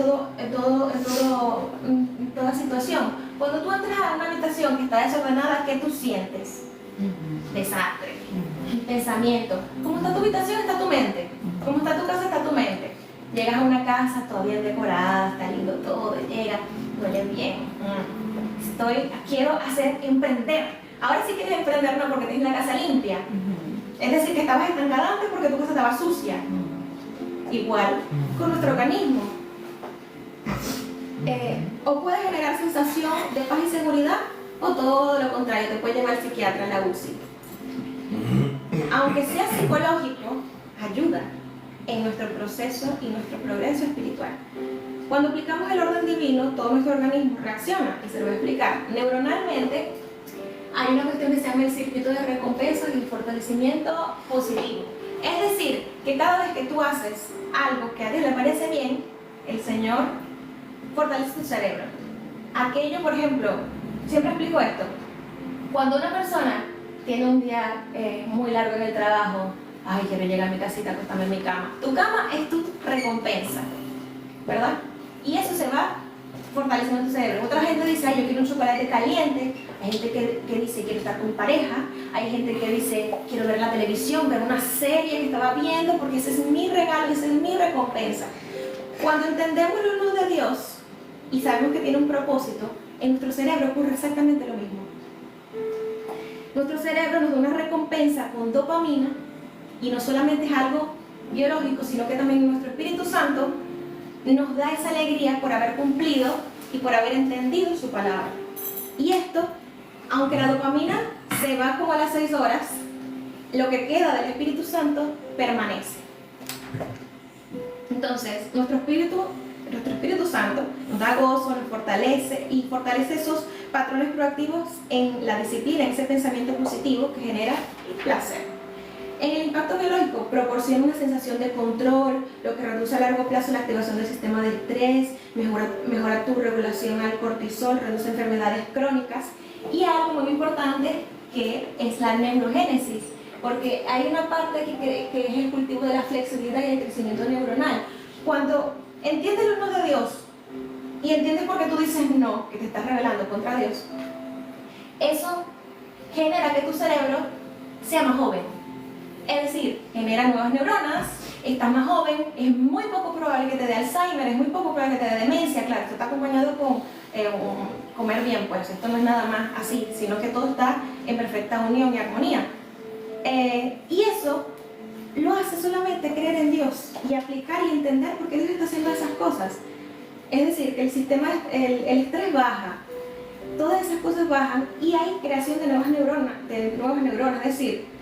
toda situación. Cuando tú entras a una habitación que está desordenada, ¿qué tú sientes? Desastre, pensamiento. ¿Cómo está tu habitación? Está tu mente. ¿Cómo está tu casa? Está tu mente. Llegas a una casa, todo bien decorada, está lindo todo, llega, huele bien. Quiero emprender. Ahora sí quieres emprender, no porque tienes la casa limpia. Es decir, que estabas estancada antes porque tu casa estaba sucia. Igual con nuestro organismo. O puede generar sensación de paz y seguridad, o todo lo contrario, te puede llevar al psiquiatra, a la UCI. Aunque sea psicológico, ayuda en nuestro proceso y nuestro progreso espiritual. Cuando aplicamos el orden divino, todo nuestro organismo reacciona, y se lo voy a explicar. Neuronalmente, hay una cuestión que se llama el circuito de recompensa y el fortalecimiento positivo. Es decir, que cada vez que tú haces algo que a Dios le parece bien, el Señor fortalece tu cerebro. Aquello, por ejemplo, siempre explico esto. Cuando una persona tiene un día muy largo en el trabajo, ay, quiero llegar a mi casita, acostarme en mi cama. Tu cama es tu recompensa, ¿verdad? Y eso se va fortaleciendo tu cerebro. Otra gente dice, ay, yo quiero un chocolate caliente. Hay gente que dice, quiero estar con pareja. Hay gente que dice, quiero ver la televisión, ver una serie que estaba viendo, porque ese es mi regalo, esa es mi recompensa. Cuando entendemos lo uno de Dios y sabemos que tiene un propósito, en nuestro cerebro ocurre exactamente lo mismo. Nuestro cerebro nos da una recompensa con dopamina, y no solamente es algo biológico, sino que también nuestro Espíritu Santo nos da esa alegría por haber cumplido y por haber entendido su palabra. Y esto, aunque la dopamina se va como a las 6 horas, lo que queda del Espíritu Santo permanece. Entonces, nuestro espíritu nuestro Espíritu Santo nos da gozo, nos fortalece y fortalece esos patrones proactivos en la disciplina, en ese pensamiento positivo que genera placer. En el impacto biológico proporciona una sensación de control, lo que reduce a largo plazo la activación del sistema de estrés, mejora tu regulación al cortisol, reduce enfermedades crónicas y algo muy importante que es la neurogénesis, porque hay una parte aquí que es el cultivo de la flexibilidad y el crecimiento neuronal. Cuando entiendes los no de Dios y entiendes por qué tú dices no, que te estás rebelando contra Dios, eso genera que tu cerebro sea más joven. Es decir, genera nuevas neuronas, estás más joven, es muy poco probable que te dé Alzheimer, es muy poco probable que te dé demencia. Claro, esto está acompañado con comer bien, pues esto no es nada más así, sino que todo está en perfecta unión y armonía. Y eso lo hace solamente creer en Dios y aplicar y entender por qué Dios está haciendo esas cosas. Es decir, que el sistema, el estrés baja, todas esas cosas bajan y hay creación de nuevas neuronas, es decir,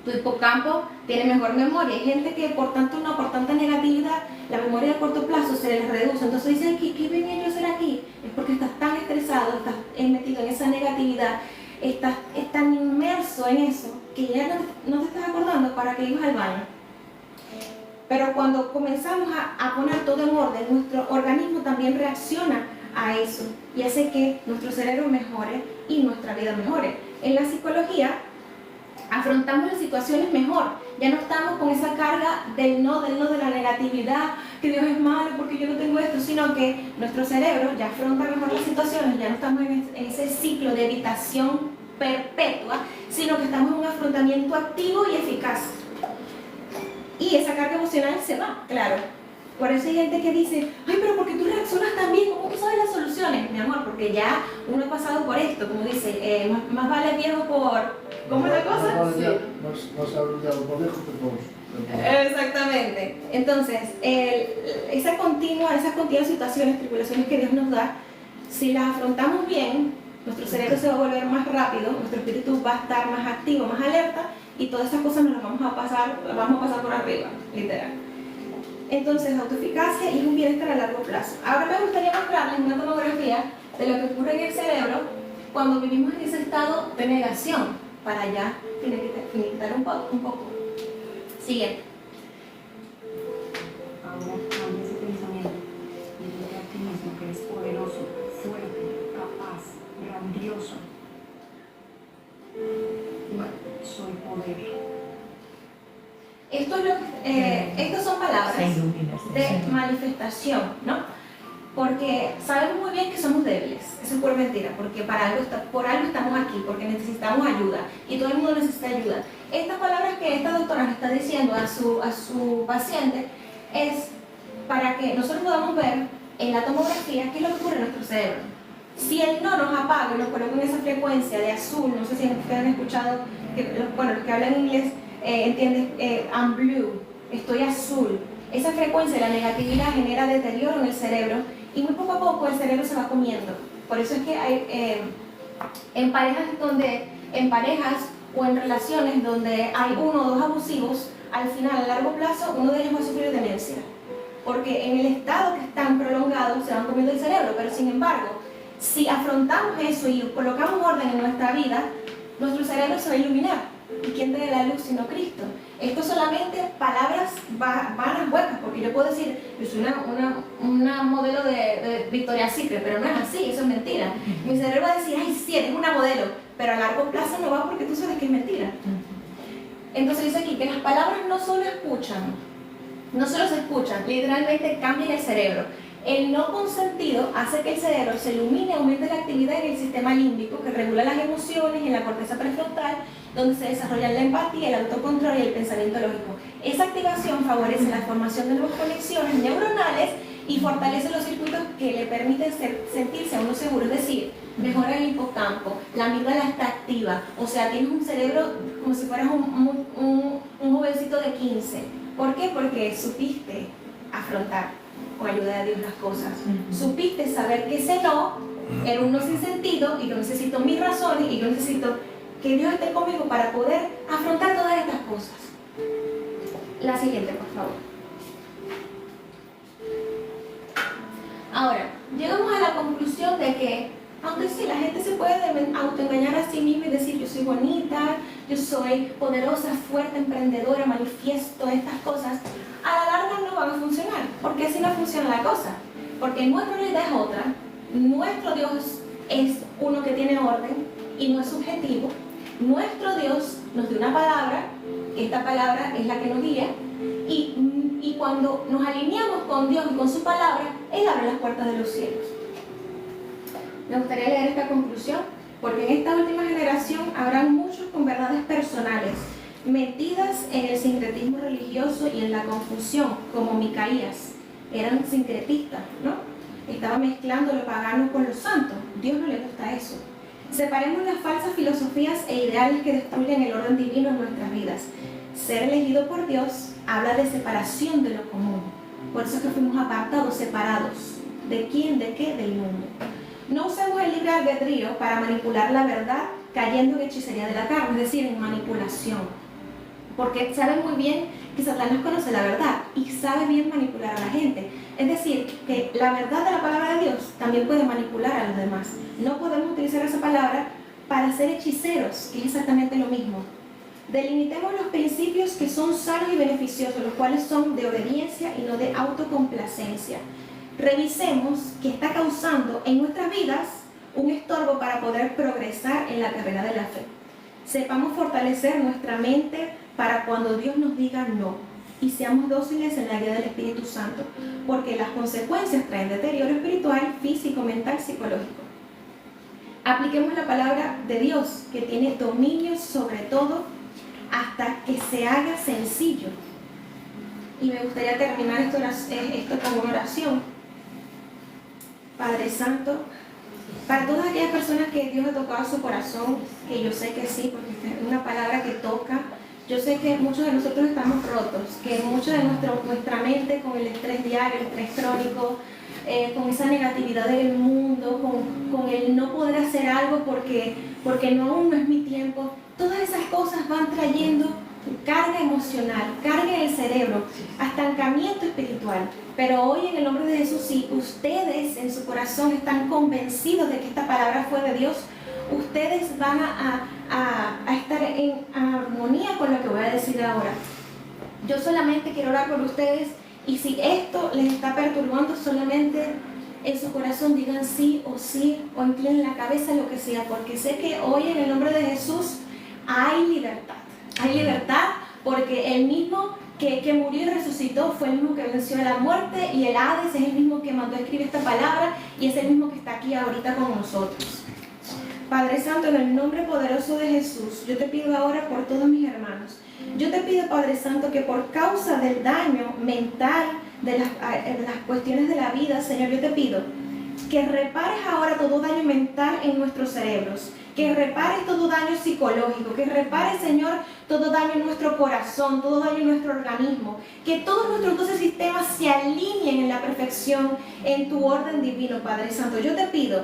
tu hipocampo tiene mejor memoria. Hay gente que por tanta negatividad, la memoria a corto plazo se les reduce. Entonces dicen, ¿qué venía yo a hacer aquí? Es porque estás tan estresado, estás metido en esa negatividad, estás tan inmerso en eso, que ya no te estás acordando para que ibas al baño. Pero cuando comenzamos a poner todo en orden, nuestro organismo también reacciona a eso y hace que nuestro cerebro mejore y nuestra vida mejore. En la psicología, afrontamos las situaciones mejor, ya no estamos con esa carga del no, de la negatividad, que Dios es malo porque yo no tengo esto, sino que nuestro cerebro ya afronta mejor las situaciones, ya no estamos en ese ciclo de evitación perpetua, sino que estamos en un afrontamiento activo y eficaz. Y esa carga emocional se va, claro. Por eso hay gente que dice, ay, pero ¿por qué tú reaccionas tan bien? ¿Cómo tú sabes las soluciones? Mi amor, porque ya uno ha pasado por esto, como dice, más vale viejo por... ¿Cómo es la cosa? Más arrullado por viejo que por... Exactamente. Entonces, esas continuas situaciones, tribulaciones que Dios nos da, si las afrontamos bien, nuestro cerebro se va a volver más rápido, nuestro espíritu va a estar más activo, más alerta, y todas esas cosas nos las vamos a pasar por arriba, literal. Entonces, autoeficacia y un bienestar a largo plazo. Ahora me gustaría mostrarles una tomografía de lo que ocurre en el cerebro cuando vivimos en ese estado de negación, para ya finiquitar un poco. Siguiente. Ahora cambia ese pensamiento y dile a ti mismo que eres poderoso, fuerte, capaz, grandioso. Soy poder. Estas son palabras de manifestación, ¿no? Porque sabemos muy bien que somos débiles, eso es pura mentira, porque por algo estamos aquí, porque necesitamos ayuda y todo el mundo necesita ayuda. Estas palabras que esta doctora le está diciendo a su paciente es para que nosotros podamos ver en la tomografía qué es lo que ocurre en nuestro cerebro. Si el no nos apaga y nos coloca en esa frecuencia de azul, no sé si ustedes han escuchado, los que hablan inglés entienden, I'm blue, estoy azul. Esa frecuencia de la negatividad genera deterioro en el cerebro y muy poco a poco el cerebro se va comiendo. Por eso es que hay en parejas o en relaciones donde hay uno o dos abusivos, al final, a largo plazo, uno de ellos va a sufrir demencia. Porque en el estado que están prolongados se van comiendo el cerebro, pero sin embargo, si afrontamos eso y colocamos orden en nuestra vida, nuestro cerebro se va a iluminar. ¿Y quién te da la luz sino Cristo? Esto solamente palabras vanas, huecas, porque yo puedo decir, yo soy una modelo de Victoria's Secret, pero no es así, eso es mentira. Mi cerebro va a decir, ay, sí, eres una modelo, pero a largo plazo no va porque tú sabes que es mentira. Entonces dice aquí que las palabras no solo se escuchan, literalmente cambian el cerebro. El no consentido hace que el cerebro se ilumine, aumente la actividad en el sistema límbico que regula las emociones y en la corteza prefrontal, donde se desarrollan la empatía, el autocontrol y el pensamiento lógico. Esa activación favorece la formación de nuevas conexiones neuronales y fortalece los circuitos que le permiten sentirse a uno seguro, es decir, mejora el hipocampo, la amígdala está activa, o sea, tienes un cerebro como si fueras un jovencito de 15. ¿Por qué? Porque supiste afrontar con ayuda de Dios las cosas. Supiste saber que ese no era un no sin sentido y yo necesito mis razones y yo necesito que Dios esté conmigo para poder afrontar todas estas cosas. La siguiente, por favor. conclusión de que, aunque sí, la gente se puede autoengañar a sí misma y decir, yo soy bonita, yo soy poderosa, fuerte, emprendedora, manifiesto estas cosas, a la larga no van a funcionar. Porque así no funciona la cosa. Porque nuestra realidad es otra, nuestro Dios es uno que tiene orden y no es subjetivo. Nuestro Dios nos dio una palabra, esta palabra es la que nos guía, y cuando nos alineamos con Dios y con su palabra, Él abre las puertas de los cielos. Me gustaría leer esta conclusión, porque en esta última generación habrá muchos con verdades personales, metidas en el sincretismo religioso y en la confusión, como Micaías. Eran sincretistas, ¿no? Estaba mezclando lo pagano con lo santo. Dios no le gusta eso. Separemos las falsas filosofías e ideales que destruyen el orden divino en nuestras vidas. Ser elegido por Dios habla de separación de lo común. Por eso es que fuimos apartados, separados. ¿De quién? ¿De qué? Del mundo. No usemos el libre albedrío para manipular la verdad cayendo en hechicería de la carne, es decir, en manipulación. Porque sabe muy bien que Satanás conoce la verdad y sabe bien manipular a la gente. Es decir, que la verdad de la palabra de Dios también puede manipular a los demás. No podemos utilizar esa palabra para ser hechiceros, que es exactamente lo mismo. Delimitemos los principios que son sanos y beneficiosos, los cuales son de obediencia y no de autocomplacencia. Revisemos qué está causando en nuestras vidas un estorbo para poder progresar en la carrera de la fe. Sepamos fortalecer nuestra mente para cuando Dios nos diga no, y seamos dóciles en la guía del Espíritu Santo, porque las consecuencias traen deterioro espiritual, físico, mental, psicológico. Apliquemos la palabra de Dios, que tiene dominio sobre todo, hasta que se haga sencillo. Y me gustaría terminar esto con una oración. Padre Santo, para todas aquellas personas que Dios ha tocado su corazón, que yo sé que sí, porque es una palabra que toca. Yo sé que muchos de nosotros estamos rotos, que mucho de nuestra mente con el estrés diario, el estrés crónico, con esa negatividad del mundo, con el no poder hacer algo porque aún no es mi tiempo, todas esas cosas van trayendo carga emocional, carga en el cerebro, estancamiento espiritual. Pero hoy en el nombre de Jesús, si ustedes en su corazón están convencidos de que esta palabra fue de Dios, ustedes van a estar en armonía con lo que voy a decir ahora. Yo solamente quiero orar por ustedes, y si esto les está perturbando, solamente en su corazón digan sí, o inclinen la cabeza, lo que sea, porque sé que hoy en el nombre de Jesús hay libertad. Hay libertad porque el mismo que murió y resucitó fue el mismo que venció a la muerte, y el Hades es el mismo que mandó a escribir esta palabra, y es el mismo que está aquí ahorita con nosotros. Padre Santo, en el nombre poderoso de Jesús, yo te pido ahora por todos mis hermanos. Yo te pido, Padre Santo, que por causa del daño mental, de las cuestiones de la vida, Señor, yo te pido que repares ahora todo daño mental en nuestros cerebros, que repares todo daño psicológico, que repares, Señor, todo daño en nuestro corazón, todo daño en nuestro organismo, que todos nuestros 12 sistemas se alineen en la perfección, en tu orden divino, Padre Santo. Yo te pido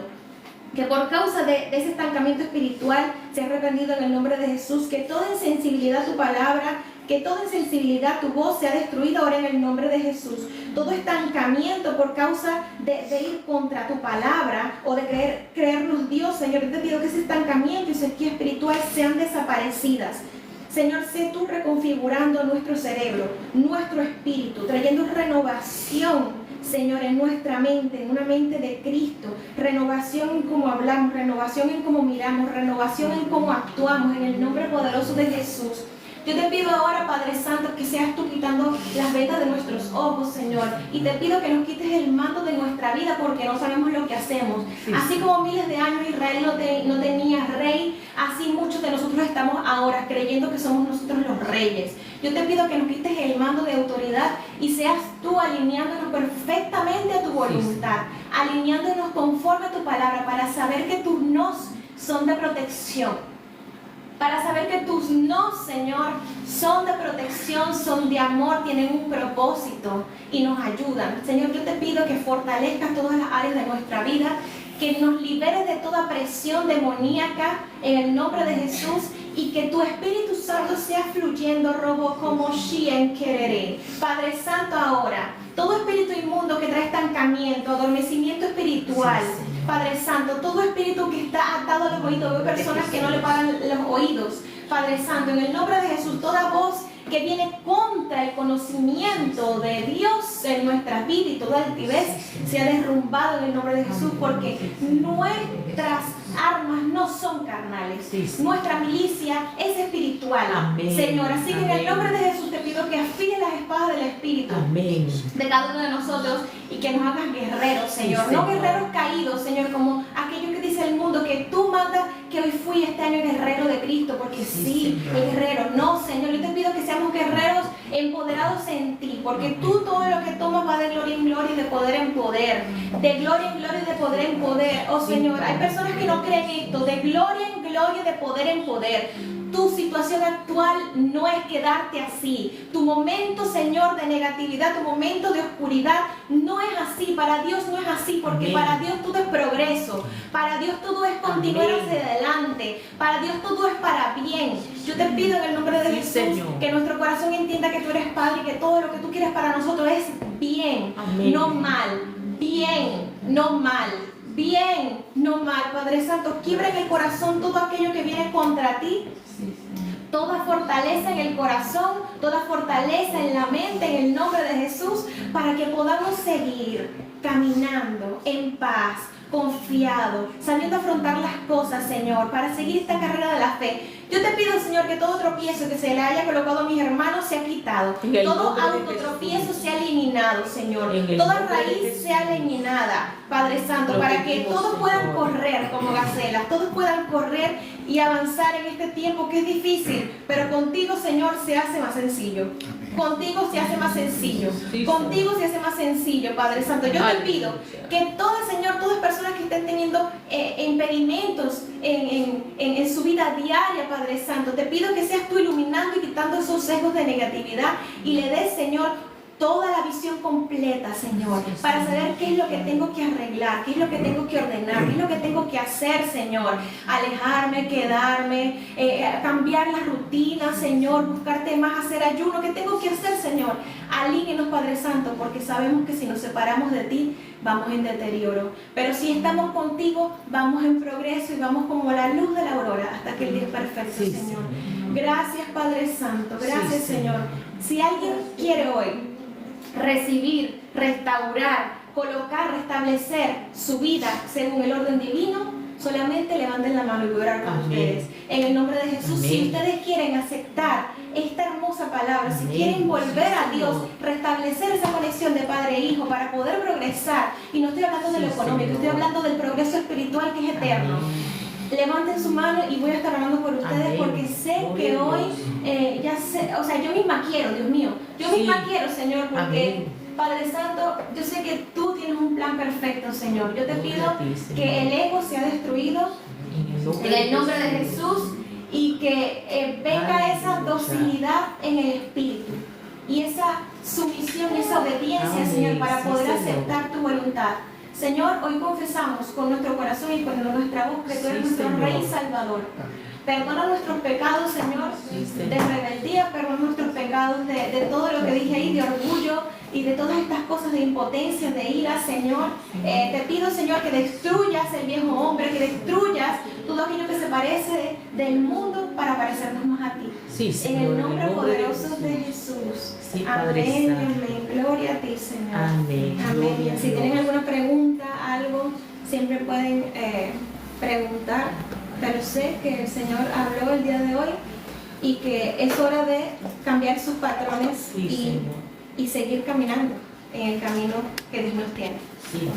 que por causa de ese estancamiento espiritual se ha reprendido en el nombre de Jesús, que toda insensibilidad a tu palabra, que toda insensibilidad a tu voz sea destruida ahora en el nombre de Jesús. Todo estancamiento por causa de ir contra tu palabra o de creernos Dios, Señor, yo te pido que ese estancamiento y sequía espiritual sean desaparecidas. Señor, sé tú reconfigurando nuestro cerebro, nuestro espíritu, trayendo renovación, Señor, en nuestra mente, en una mente de Cristo, renovación en cómo hablamos, renovación en cómo miramos, renovación en cómo actuamos, en el nombre poderoso de Jesús. Yo te pido ahora, Padre Santo, que seas tú quitando las vendas de nuestros ojos, Señor, y te pido que nos quites el mando de nuestra vida porque no sabemos lo que hacemos. Así como miles de años Israel no tenía rey, así muchos de nosotros estamos ahora creyendo que somos nosotros los reyes. Yo te pido que nos quites el mando de autoridad y seas tú alineándonos perfectamente a tu voluntad, alineándonos conforme a tu palabra para saber que tus nos son de protección. Para saber que tus no, Señor, son de protección, son de amor, tienen un propósito y nos ayudan. Señor, yo te pido que fortalezcas todas las áreas de nuestra vida, que nos liberes de toda presión demoníaca en el nombre de Jesús, y que tu Espíritu Santo sea fluyendo, robo como Shien Quereré. Padre Santo, ahora, Todo espíritu inmundo que trae estancamiento, adormecimiento espiritual, Sí, Señor. Padre Santo, todo espíritu que está atado a los oídos, veo personas que no le paran los oídos, Padre Santo, en el nombre de Jesús, toda voz que viene contra el conocimiento de Dios en nuestras vidas y toda altivez se ha derrumbado en el nombre de Jesús, porque nuestras armas no son carnales, Sí, sí. nuestra milicia es espiritual, Amén. Señor. Así que en el Amén. nombre de Jesús te pido que afíes las espadas del Espíritu Amén. de cada uno de nosotros y que nos hagas guerreros, Señor. Sí, No Señor. guerreros caídos, Señor, como aquello que dice el mundo, que tú mandas que hoy fui este año guerrero de Cristo, porque sí, Señor. el guerrero. No, Señor, yo te pido que seamos guerreros empoderados en ti, porque tú todo lo que tomas va de gloria en gloria y de poder en poder. De gloria en gloria y de poder en poder. Oh, Señor, hay personas que no creen esto, de gloria en gloria y de poder en poder. Tu situación actual no es quedarte así. Tu momento, Señor, de negatividad, tu momento de oscuridad no es así. Para Dios no es así, porque Amén. para Dios todo es progreso. Para Dios todo es continuar Amén. hacia adelante. Para Dios todo es para bien. Yo te pido en el nombre de Sí, Jesús Señor. que nuestro corazón entienda que tú eres Padre y que todo lo que tú quieres para nosotros es bien, Amén. no mal. Bien, no mal. Bien, no mal. Padre Santo, quiebra en el corazón todo aquello que viene contra ti. Sí, Señor. Toda fortaleza en el corazón, toda fortaleza en la mente, en el nombre de Jesús, para que podamos seguir caminando en paz, confiado, sabiendo afrontar las cosas, Señor, para seguir esta carrera de la fe. Yo te pido, Señor, que todo tropiezo que se le haya colocado a mis hermanos sea quitado. En el Todo nombre de autotropiezo Jesús. sea eliminado, Señor. En el Toda nombre de raíz Jesús. sea eliminada, Padre Santo, Lo para que pedimos, todos Señor. puedan correr como gacelas, todos puedan correr y avanzar en este tiempo que es difícil, pero contigo, Señor, se hace más sencillo. Contigo se hace más sencillo. Sí, Contigo se hace más sencillo, Padre Santo. Yo te Aleluya. pido que todas, Señor, todas personas que estén teniendo impedimentos en su vida diaria, Padre Santo, te pido que seas tú iluminando y quitando esos sesgos de negatividad y le des, Señor, toda la visión completa, Señor, para saber qué es lo que tengo que arreglar, qué es lo que tengo que ordenar, qué es lo que tengo que hacer, Señor. Alejarme, quedarme, cambiar las rutinas, Señor, buscarte más, hacer ayuno. ¿Qué tengo que hacer, Señor? Alíñenos, Padre Santo, porque sabemos que si nos separamos de ti, vamos en deterioro. Pero si estamos contigo, vamos en progreso y vamos como la luz de la aurora hasta que el día es perfecto, Sí, Señor. Señor. Gracias, Padre Santo. Gracias, Sí, Señor. Si alguien quiere hoy recibir, restaurar, colocar, restablecer su vida según el orden divino, solamente levanten la mano y voy a orar con Amén. ustedes. En el nombre de Jesús, si Amén. ustedes quieren aceptar esta hermosa palabra, si Amén. quieren volver a Dios, Señor. restablecer esa conexión de padre e hijo para poder progresar, y no estoy hablando de lo Sí, económico, Señor. estoy hablando del progreso espiritual que es eterno. Amén. Levanten su mano y voy a estar orando por ustedes Amén. porque sé Gloria que a hoy, Dios. ya sé, o sea, yo misma quiero, Dios mío, yo Sí. misma quiero, Señor, porque Amén. Padre Santo, yo sé que tú tienes un plan perfecto, Señor. Yo te Gloria pido a ti, Señor. que el ego sea destruido en el nombre de Jesús y que venga esa Aleluya. docilidad en el espíritu y esa sumisión y esa obediencia, Amén. Señor, para Sí, poder Señor. aceptar tu voluntad. Señor, hoy confesamos con nuestro corazón y con nuestra voz que tú eres Sí, nuestro Señor. Rey y Salvador. Perdona nuestros pecados, Señor, Sí, Señor. de rebeldía, perdona nuestros pecados de todo lo que dije ahí, de orgullo y de todas estas cosas de impotencia, de ira, Señor. Te pido, Señor, que destruyas el viejo hombre, que destruyas todo aquello que se parece del mundo para parecernos más a ti. Sí, En Señor. el nombre de poderoso de Jesús. Jesús. Sí, Padre Amén, Santo. amén. Gloria a ti, Señor. Amén. Amén. Gloria a Si Dios. tienen alguna pregunta, algo, siempre pueden preguntar. Pero sé que el Señor habló el día de hoy y que es hora de cambiar sus patrones Sí, Señor. y seguir caminando en el camino que Dios nos tiene. Sí.